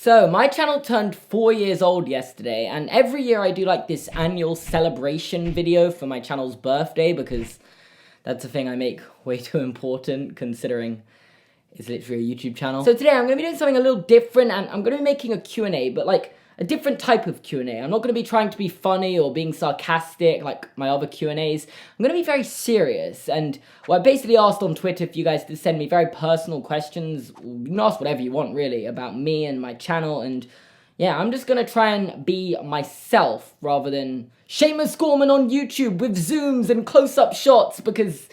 So, my channel turned 4 years old yesterday, and every year I do like this annual celebration video for my channel's birthday, because that's a thing I make way too important, considering it's literally a YouTube channel. So today I'm going to be doing something a little different, and I'm going to be making a Q&A, but like a different type of Q&A. I'm not going to be trying to be funny or being sarcastic like my other Q&As. I'm going to be very serious, and I basically asked on Twitter for you guys to send me very personal questions. You can ask whatever you want, really, about me and my channel, and yeah, I'm just going to try and be myself rather than Seamus Gorman on YouTube with zooms and close-up shots, because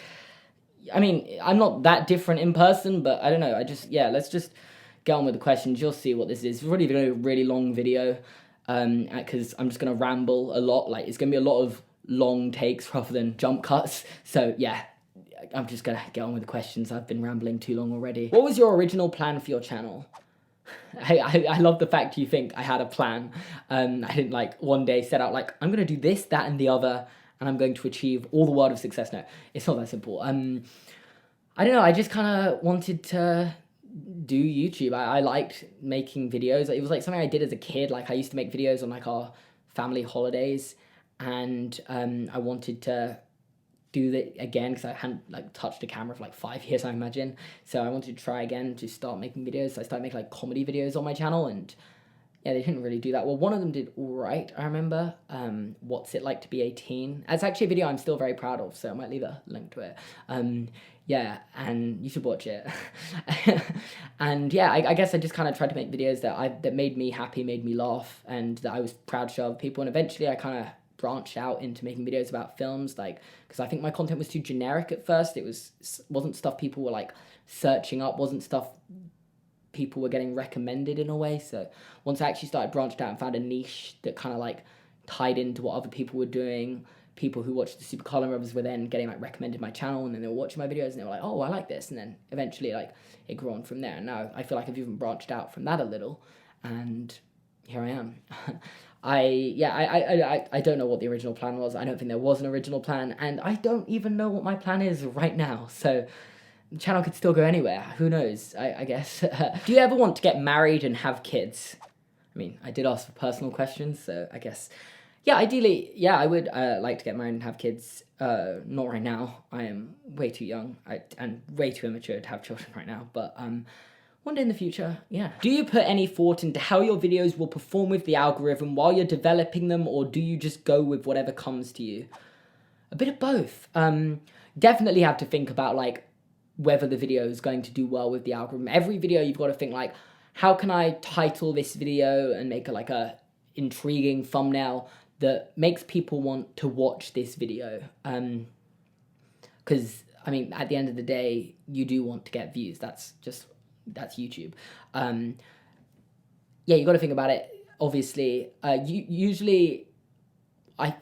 I mean, I'm not that different in person, but I don't know, let's just get on with the questions. You'll see what this is. It's really going to be a really long video, because I'm just going to ramble a lot. Like, it's going to be a lot of long takes rather than jump cuts. So, yeah, I'm just going to get on with the questions. I've been rambling too long already. What was your original plan for your channel? I love the fact you think I had a plan. I didn't, like, one day set out, like, I'm going to do this, that, and the other, and I'm going to achieve all the world of success. No, it's not that simple. I don't know, I just kind of wanted to do YouTube. I liked making videos. It was like something I did as a kid. Like, I used to make videos on like our family holidays, and I wanted to do that again because I hadn't like touched a camera for like 5 years, I imagine. So I wanted to try again to start making videos. So I started making like comedy videos on my channel, and yeah, they didn't really do that well. One of them did all right, I remember. What's it like to be 18? That's actually a video I'm still very proud of, so I might leave a link to it. Yeah, and you should watch it. And yeah, I guess I just kind of tried to make videos that made me happy, made me laugh, and that I was proud to show other people. And eventually I kind of branched out into making videos about films, like, because I think my content was too generic at first. It wasn't stuff people were like searching up, wasn't stuff people were getting recommended in a way. So once I actually started branching out and found a niche that kind of like tied into what other people were doing, people who watched the Super Colin Brothers were then getting like recommended my channel, and then they were watching my videos and they were like, oh, I like this, and then eventually like it grew on from there. And now I feel like I've even branched out from that a little, and here I am. I don't know what the original plan was. I don't think there was an original plan, and I don't even know what my plan is right now. So the channel could still go anywhere. Who knows, I guess. Do you ever want to get married and have kids? I mean, I did ask for personal questions, so I guess, yeah, ideally, yeah, I would like to get married and have kids. Not right now. I am way too young and way too immature to have children right now, but one day in the future, yeah. Do you put any thought into how your videos will perform with the algorithm while you're developing them, or do you just go with whatever comes to you? A bit of both. Definitely have to think about, like, whether the video is going to do well with the algorithm. Every video you've got to think, like, how can I title this video and make a intriguing thumbnail that makes people want to watch this video? Because, I mean, at the end of the day, you do want to get views. That's YouTube. Yeah, you got to think about it. Obviously, usually,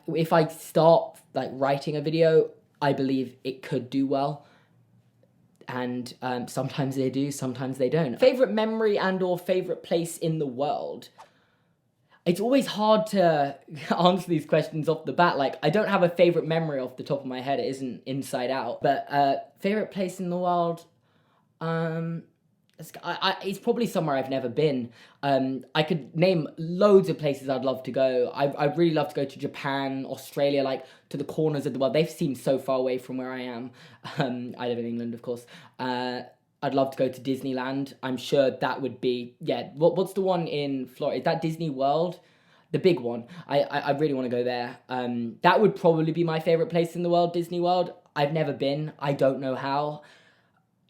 if I start like writing a video, I believe it could do well. And sometimes they do, sometimes they don't. Favorite memory and or favorite place in the world? It's always hard to answer these questions off the bat. Like, I don't have a favorite memory off the top of my head. It isn't Inside Out. But favorite place in the world? It's probably somewhere I've never been. I could name loads of places I'd love to go. I'd really love to go to Japan, Australia, like to the corners of the world. They seem so far away from where I am. I live in England, of course. I'd love to go to Disneyland. I'm sure that would be, yeah, what's the one in Florida? Is that Disney World? The big one. I really want to go there. That would probably be my favorite place in the world, Disney World. I've never been. I don't know how.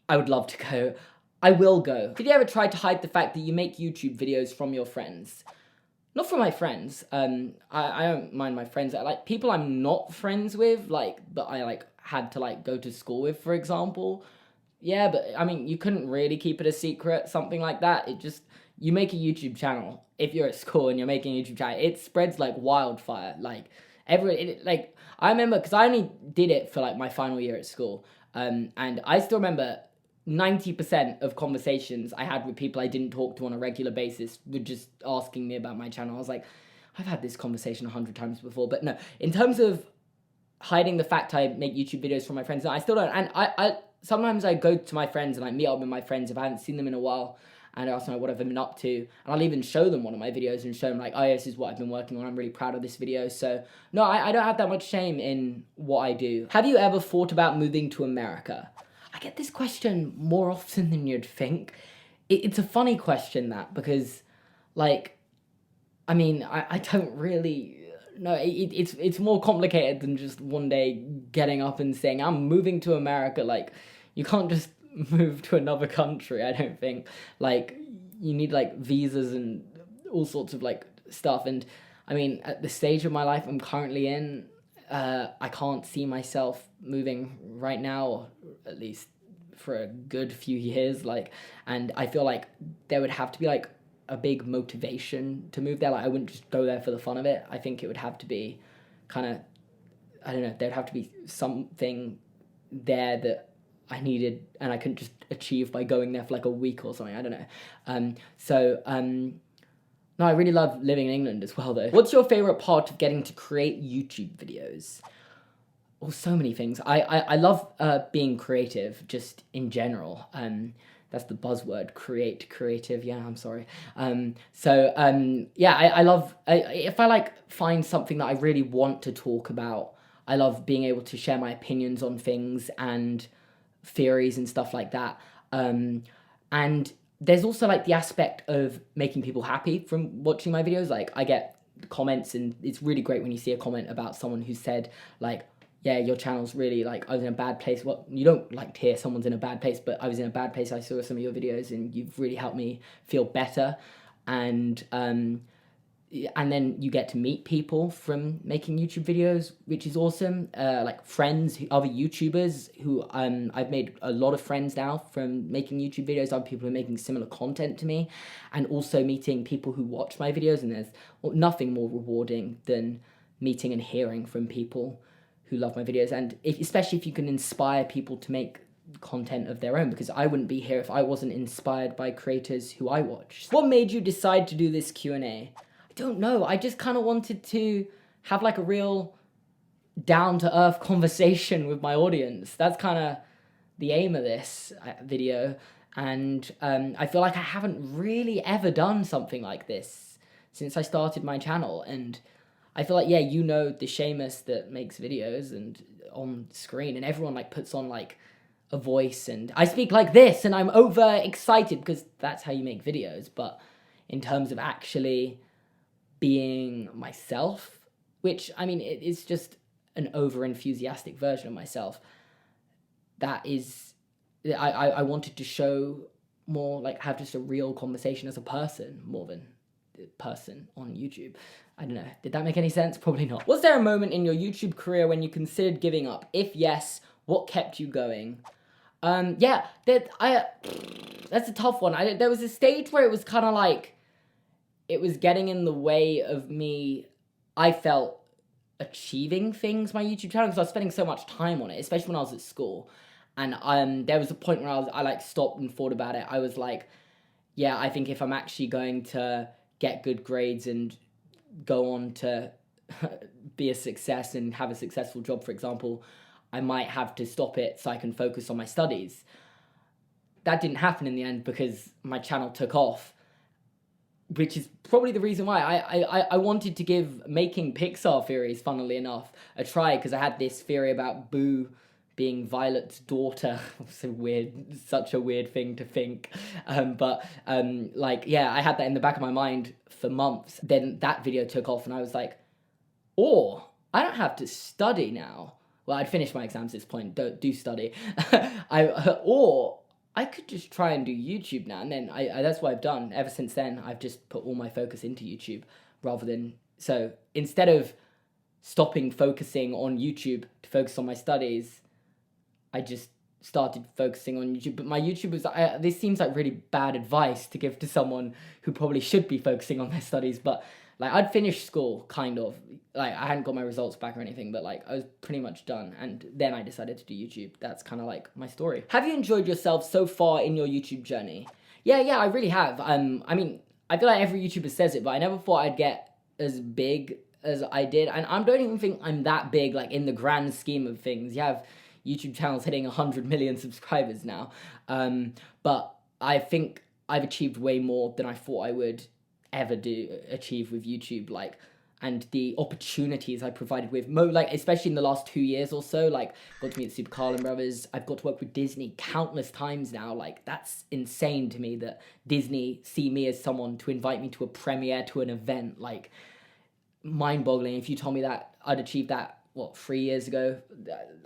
I would love to go. I will go. Did you ever try to hide the fact that you make YouTube videos from your friends? Not from my friends. I don't mind my friends. Like, people I'm not friends with, like, but I, like, had to, like, go to school with, for example. Yeah, but, I mean, you couldn't really keep it a secret, something like that. You make a YouTube channel. If you're at school and you're making a YouTube channel, it spreads like wildfire. Like, I remember, because I only did it for, like, my final year at school. And I still remember 90% of conversations I had with people I didn't talk to on a regular basis were just asking me about my channel. I was like, I've had this conversation 100 times before. But no, in terms of hiding the fact I make YouTube videos from my friends, no, I still don't. And I sometimes I go to my friends and I meet up with my friends if I haven't seen them in a while, and ask them what I've been up to, and I'll even show them one of my videos and show them like, oh yeah, this is what I've been working on, I'm really proud of this video. So no, I don't have that much shame in what I do. Have you ever thought about moving to America? I get this question more often than you'd think. It's a funny question, that, because like, I mean, I don't really... No, it's more complicated than just one day getting up and saying, I'm moving to America. Like, you can't just move to another country, I don't think. Like, you need, like, visas and all sorts of, like, stuff. And, I mean, at the stage of my life I'm currently in, I can't see myself moving right now, or at least for a good few years. Like, and I feel like there would have to be, like, a big motivation to move there. Like, I wouldn't just go there for the fun of it. I think it would have to be kind of, I don't know, there'd have to be something there that I needed and I couldn't just achieve by going there for like a week or something. I don't know. No, I really love living in England as well, though. What's your favorite part of getting to create YouTube videos? Oh, so many things. I love being creative, just in general. That's the buzzword, creative. Yeah, I'm sorry. Yeah, I love, if I like find something that I really want to talk about, I love being able to share my opinions on things and theories and stuff like that. And there's also like the aspect of making people happy from watching my videos. Like, I get comments, and it's really great when you see a comment about someone who said like, yeah, your channel's really, like, I was in a bad place. Well, you don't like to hear someone's in a bad place, but I was in a bad place. I saw some of your videos and you've really helped me feel better. And then you get to meet people from making YouTube videos, which is awesome. Like friends, other YouTubers who, I've made a lot of friends now from making YouTube videos, other people who are making similar content to me, and also meeting people who watch my videos. And there's nothing more rewarding than meeting and hearing from people who love my videos, and especially if you can inspire people to make content of their own, because I wouldn't be here if I wasn't inspired by creators who I watch. What made you decide to do this Q&A? I don't know, I just kind of wanted to have like a real down-to-earth conversation with my audience. That's kind of the aim of this video, and I feel like I haven't really ever done something like this since I started my channel. And I feel like, yeah, you know, the Seamus that makes videos and on screen, and everyone like puts on like a voice, and I speak like this and I'm over excited because that's how you make videos. But in terms of actually being myself, which, I mean, it's just an over enthusiastic version of myself, that is, I wanted to show more, like, have just a real conversation as a person more than person on YouTube. I don't know, did that make any sense? Probably not. Was there a moment in your YouTube career when you considered giving up? If yes, what kept you going? Yeah, that's a tough one. There was a stage where it was kind of like, it was getting in the way of me, I felt, achieving things, my YouTube channel, because I was spending so much time on it, especially when I was at school. And there was a point where I like stopped and thought about it. I was like, yeah, I think if I'm actually going to get good grades and go on to be a success and have a successful job, for example, I might have to stop it so I can focus on my studies. That didn't happen in the end because my channel took off, which is probably the reason why I wanted to give making Pixar theories, funnily enough, a try, because I had this theory about Boo being Violet's daughter. Such a weird thing to think. Like, yeah, I had that in the back of my mind for months. Then that video took off and I was like, oh, I don't have to study now. Well, I'd finished my exams at this point, do study. Or I could just try and do YouTube now. And then that's what I've done. Ever since then, I've just put all my focus into YouTube rather than... So instead of stopping focusing on YouTube to focus on my studies, I just started focusing on YouTube. But my YouTube was... this seems like really bad advice to give to someone who probably should be focusing on their studies. But like, I'd finished school, kind of. Like, I hadn't got my results back or anything, but like, I was pretty much done. And then I decided to do YouTube. That's kind of like my story. Have you enjoyed yourself so far in your YouTube journey? Yeah, I really have. I mean, I feel like every YouTuber says it, but I never thought I'd get as big as I did. And I don't even think I'm that big, like, in the grand scheme of things. You have YouTube channels hitting 100 million subscribers now. But I think I've achieved way more than I thought I would ever achieve with YouTube, like, and the opportunities I provided with, like, especially in the last 2 years or so, like, got to meet the Super Carlin brothers, I've got to work with Disney countless times now, like, that's insane to me that Disney see me as someone to invite me to a premiere, to an event, like, mind-boggling. If you told me that I'd achieved that, 3 years ago,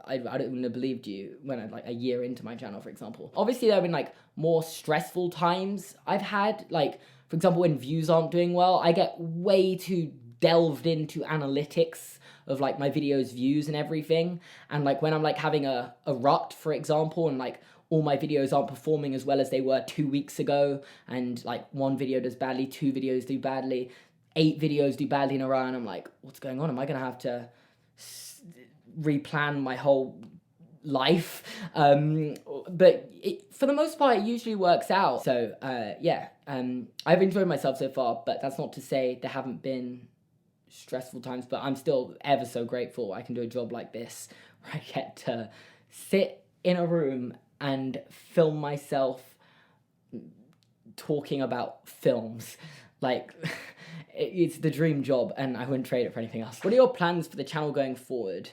I wouldn't have believed you when I, like, a year into my channel, for example. Obviously, there have been, like, more stressful times I've had, like, for example, when views aren't doing well, I get way too delved into analytics of, like, my videos' views and everything, and, like, when I'm, like, having a rut, for example, and, like, all my videos aren't performing as well as they were 2 weeks ago, and, like, one video does badly, 2 videos do badly, 8 videos do badly in a row, and I'm like, what's going on? Am I gonna have to replan my whole life? But for the most part, it usually works out. So I've enjoyed myself so far, but that's not to say there haven't been stressful times, but I'm still ever so grateful I can do a job like this where I get to sit in a room and film myself talking about films. Like, it's the dream job, and I wouldn't trade it for anything else. What are your plans for the channel going forward?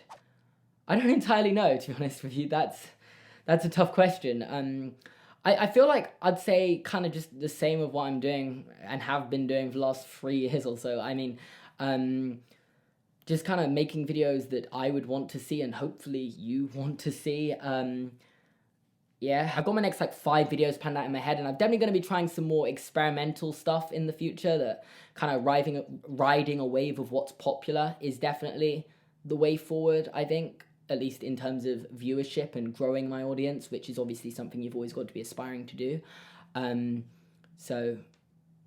I don't entirely know, to be honest with you. That's a tough question. I feel like I'd say kind of just the same of what I'm doing and have been doing for the last 3 years or so. I mean, just kind of making videos that I would want to see and hopefully you want to see. Yeah, I've got my next, like, 5 videos planned out in my head, and I'm definitely going to be trying some more experimental stuff in the future. That kind of riding a wave of what's popular is definitely the way forward, I think, at least in terms of viewership and growing my audience, which is obviously something you've always got to be aspiring to do. So,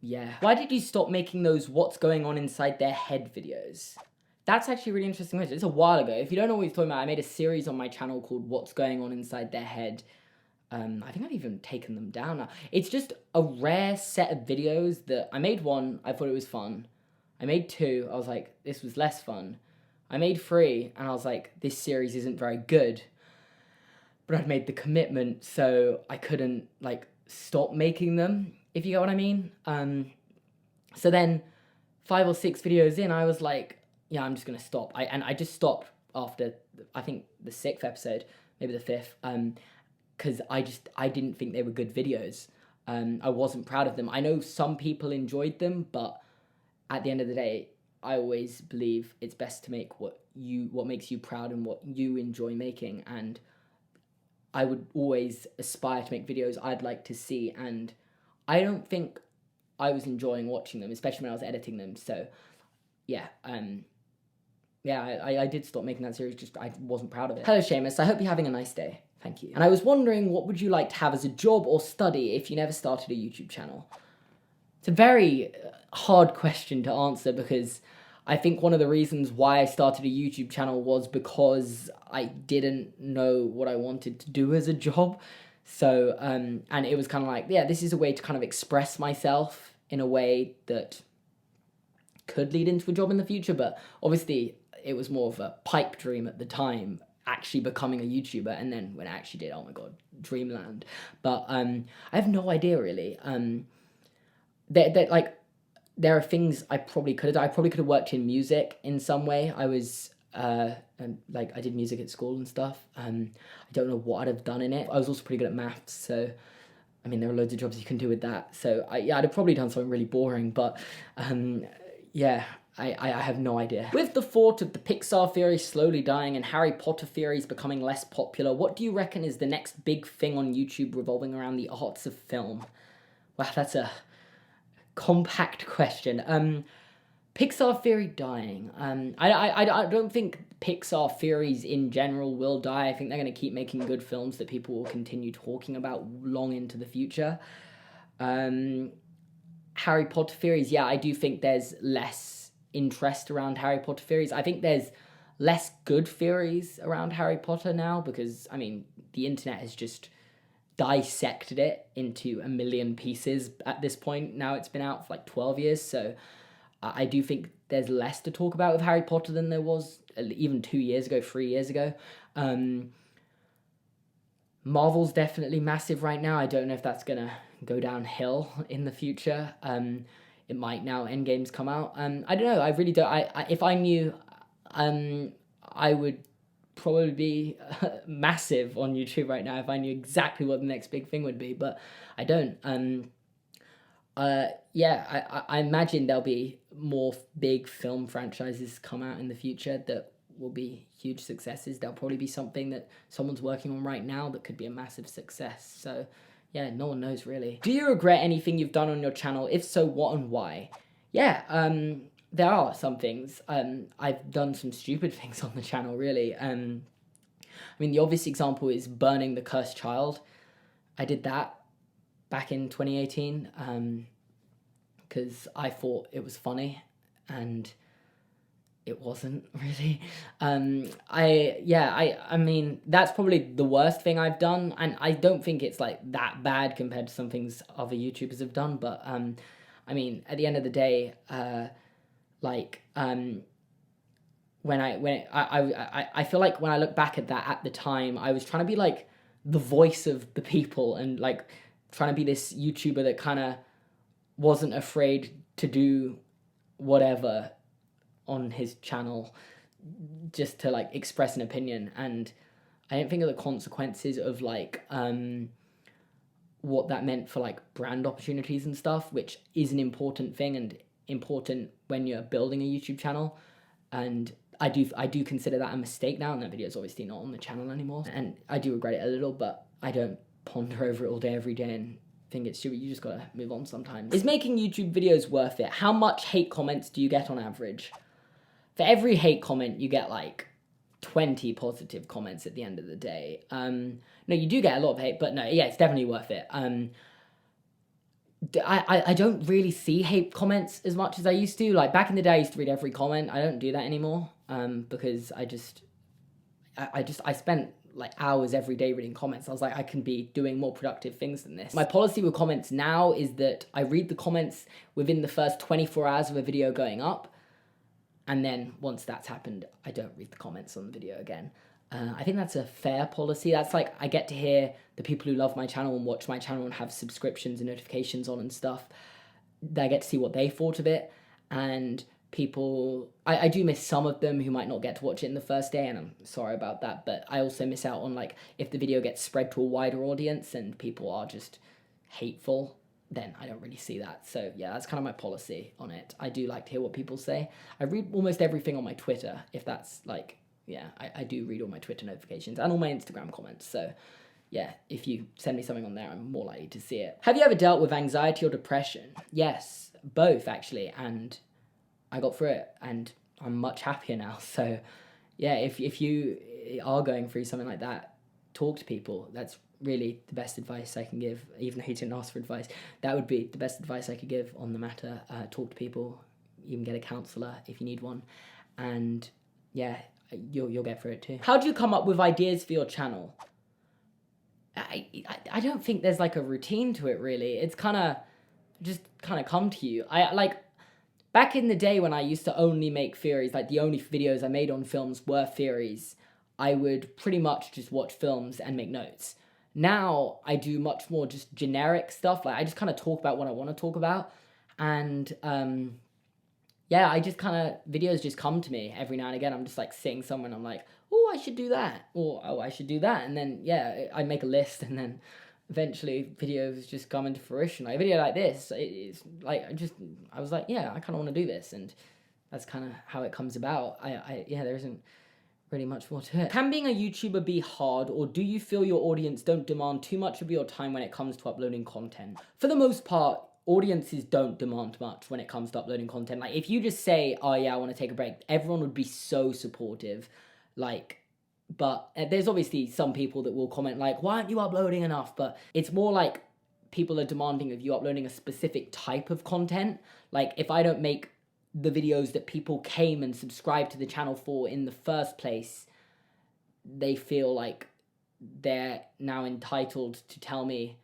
yeah. Why did you stop making those what's going on inside their head videos? That's actually a really interesting question. It's a while ago. If you don't know what we're talking about, I made a series on my channel called What's Going On Inside Their Head. I think I've even taken them down now. It's just a rare set of videos that I made one, I thought it was fun. I made 2, I was like, this was less fun. I made 3, and I was like, this series isn't very good. But I'd made the commitment, so I couldn't, like, stop making them, if you get what I mean. So then, 5 or 6 videos in, I was like, yeah, I'm just gonna stop. I just stopped after, I think, the 6th episode, maybe the 5th, because I didn't think they were good videos. I wasn't proud of them. I know some people enjoyed them, but at the end of the day, I always believe it's best to make what makes you proud and what you enjoy making, and I would always aspire to make videos I'd like to see, and I don't think I was enjoying watching them, especially when I was editing them. So yeah, I did stop making that series, just I wasn't proud of it. Hello Seamus, I hope you're having a nice day. Thank you. And I was wondering, what would you like to have as a job or study if you never started a YouTube channel? It's a very hard question to answer, because I think one of the reasons why I started a YouTube channel was because I didn't know what I wanted to do as a job. So, and it was kind of like, yeah, this is a way to kind of express myself in a way that could lead into a job in the future, but obviously it was more of a pipe dream at the time, actually becoming a YouTuber, and then when I actually did, oh my god, dreamland. But I have no idea really. There are things I probably could have done. I probably could have worked in music in some way. I was I did music at school and stuff. I don't know what I'd have done in it. I was also pretty good at maths, so I mean there are loads of jobs you can do with that. So I'd have probably done something really boring, but yeah. I have no idea. With the thought of the Pixar theory slowly dying and Harry Potter theories becoming less popular, what do you reckon is the next big thing on YouTube revolving around the arts of film? Wow, that's a compact question. Pixar theory dying. I don't think Pixar theories in general will die. I think they're going to keep making good films that people will continue talking about long into the future. Harry Potter theories, yeah, I do think there's less interest around Harry Potter theories. I think there's less good theories around Harry Potter now, because, I mean, the internet has just dissected it into a million pieces at this point. Now it's been out for like 12 years, so I do think there's less to talk about with Harry Potter than there was even 2 years ago, 3 years ago. Marvel's definitely massive right now. I don't know if that's gonna go downhill in the future. It might now Endgame's come out. I don't know. I really don't. If I knew, I would probably be massive on YouTube right now if I knew exactly what the next big thing would be. But I don't. Yeah, I imagine there'll be more big film franchises come out in the future that will be huge successes. There'll probably be something that someone's working on right now that could be a massive success. So yeah, no one knows really. Do you regret anything you've done on your channel? If so, what and why? Yeah, there are some things. I've done some stupid things on the channel, really. I mean, the obvious example is burning the cursed child. I did that back in 2018 because I thought it was funny, and it wasn't really. I mean, that's probably the worst thing I've done, and I don't think it's like that bad compared to some things other YouTubers have done, but I mean, at the end of the day, I feel like when I look back at that at the time, I was trying to be like the voice of the people, and like trying to be this YouTuber that kind of wasn't afraid to do whatever on his channel just to like express an opinion. And I didn't think of the consequences of like what that meant for like brand opportunities and stuff, which is an important thing and important when you're building a YouTube channel. And I do consider that a mistake now, and that video is obviously not on the channel anymore, and I do regret it a little, but I don't ponder over it all day every day and think it's stupid. You just gotta move on sometimes. Is making YouTube videos worth it? How much hate comments do you get on average? For every hate comment, you get like 20 positive comments at the end of the day. No, you do get a lot of hate, but no, yeah, it's definitely worth it. I don't really see hate comments as much as I used to. Like back in the day, I used to read every comment. I don't do that anymore because I spent like hours every day reading comments. I was like, I can be doing more productive things than this. My policy with comments now is that I read the comments within the first 24 hours of a video going up. And then once that's happened, I don't read the comments on the video again. I think that's a fair policy. That's like, I get to hear the people who love my channel and watch my channel and have subscriptions and notifications on and stuff. I get to see what they thought of it. And people, I do miss some of them who might not get to watch it in the first day, and I'm sorry about that. But I also miss out on like, if the video gets spread to a wider audience and people are just hateful, then I don't really see that. So yeah, that's kind of my policy on it. I do like to hear what people say. I read almost everything on my Twitter, if that's like, yeah, I do read all my Twitter notifications and all my Instagram comments. So yeah, if you send me something on there, I'm more likely to see it. Have you ever dealt with anxiety or depression? Yes, both actually. And I got through it and I'm much happier now. So yeah, if you are going through something like that, talk to people. That's really the best advice I can give, even though you didn't ask for advice. That would be the best advice I could give on the matter. Talk to people, even get a counsellor if you need one. And yeah, you'll get through it too. How do you come up with ideas for your channel? I don't think there's like a routine to it really. It's kind of come to you. I like back in the day when I used to only make theories, like the only videos I made on films were theories, I would pretty much just watch films and make notes. Now I do much more just generic stuff. Like I just kind of talk about what I want to talk about, and yeah, I just kind of, videos just come to me every now and again. I'm just like sitting somewhere and I'm like, oh, I should do that, or oh, I should do that, and then yeah, I make a list, and then eventually videos just come into fruition. Like a video like this, it's like I was like, yeah, I kind of want to do this, and that's kind of how it comes about. Yeah, there isn't really much more to it. Can being a YouTuber be hard, or do you feel your audience don't demand too much of your time when it comes to uploading content? For the most part, audiences don't demand much when it comes to uploading content. Like if you just say, oh yeah, I want to take a break, everyone would be so supportive. Like, but there's obviously some people that will comment like, why aren't you uploading enough? But it's more like people are demanding of you uploading a specific type of content. Like if I don't make the videos that people came and subscribed to the channel for in the first place, they feel like they're now entitled to tell me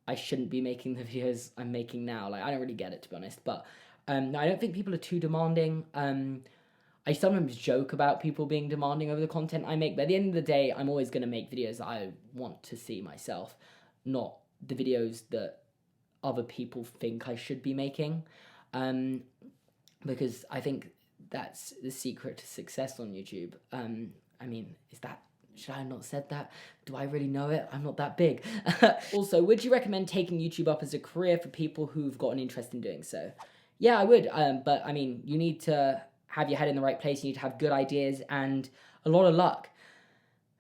I shouldn't be making the videos I'm making now. Like, I don't really get it, to be honest, but I don't think people are too demanding. I sometimes joke about people being demanding over the content I make, but at the end of the day, I'm always going to make videos that I want to see myself, not the videos that other people think I should be making, because I think that's the secret to success on YouTube. I mean, should I have not said that? Do I really know it? I'm not that big. Also, would you recommend taking YouTube up as a career for people who've got an interest in doing so? Yeah, I would. But I mean, you need to have your head in the right place. You need to have good ideas and a lot of luck.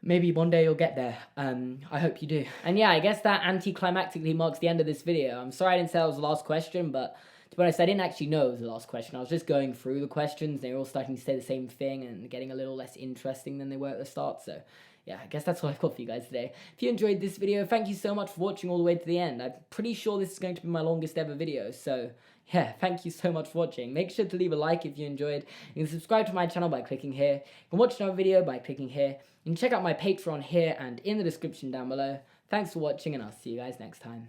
Maybe one day you'll get there. I hope you do. And yeah, I guess that anticlimactically marks the end of this video. I'm sorry I didn't say that was the last question, but to be honest, I didn't actually know it was the last question. I was just going through the questions. They were all starting to say the same thing and getting a little less interesting than they were at the start. So yeah, I guess that's all I've got for you guys today. If you enjoyed this video, thank you so much for watching all the way to the end. I'm pretty sure this is going to be my longest ever video. So yeah, thank you so much for watching. Make sure to leave a like if you enjoyed. You can subscribe to my channel by clicking here. You can watch another video by clicking here. You can check out my Patreon here and in the description down below. Thanks for watching, and I'll see you guys next time.